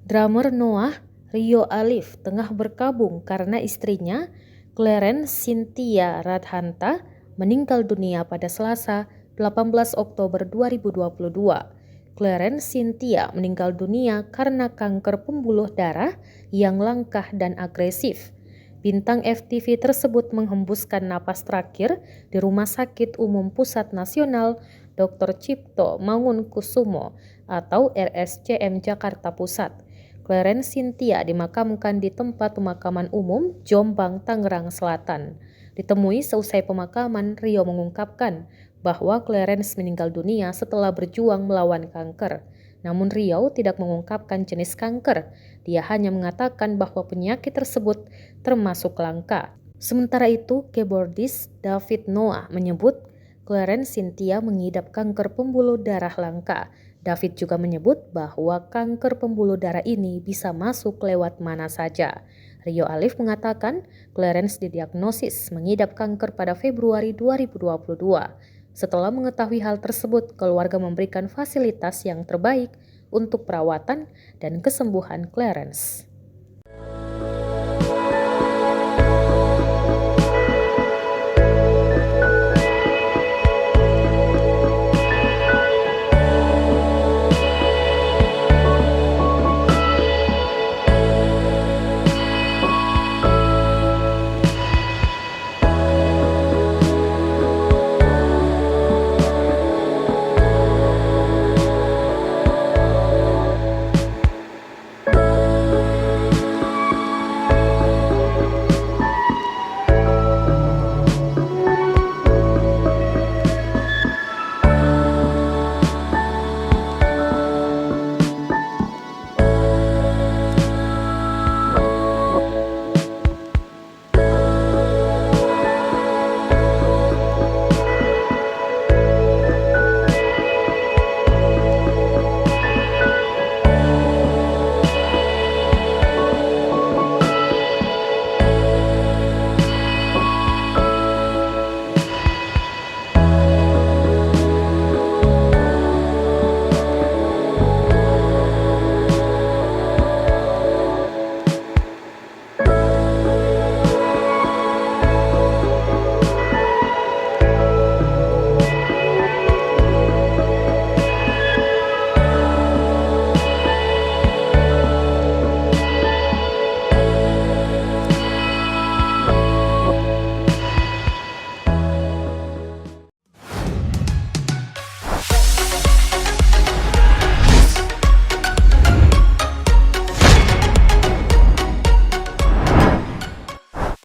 Drummer Noah, Rio Alif, tengah berkabung karena istrinya, Clarence Cynthia Radhanta, meninggal dunia pada Selasa, 18 Oktober 2022. Clarence Cynthia meninggal dunia karena kanker pembuluh darah yang langka dan agresif. Bintang FTV tersebut menghembuskan napas terakhir di Rumah Sakit Umum Pusat Nasional Dr. Cipto Mangunkusumo atau RSCM Jakarta Pusat. Clarence Cynthia dimakamkan di tempat pemakaman umum Jombang, Tangerang Selatan. Ditemui seusai pemakaman, Rio mengungkapkan bahwa Clarence meninggal dunia setelah berjuang melawan kanker. Namun Rio tidak mengungkapkan jenis kanker. Dia hanya mengatakan bahwa penyakit tersebut termasuk langka. Sementara itu, keyboardis David Noah menyebut Clarence Cynthia mengidap kanker pembuluh darah langka. David juga menyebut bahwa kanker pembuluh darah ini bisa masuk lewat mana saja. Rio Alif mengatakan Clarence didiagnosis mengidap kanker pada Februari 2022. Setelah mengetahui hal tersebut, keluarga memberikan fasilitas yang terbaik untuk perawatan dan kesembuhan Clarence.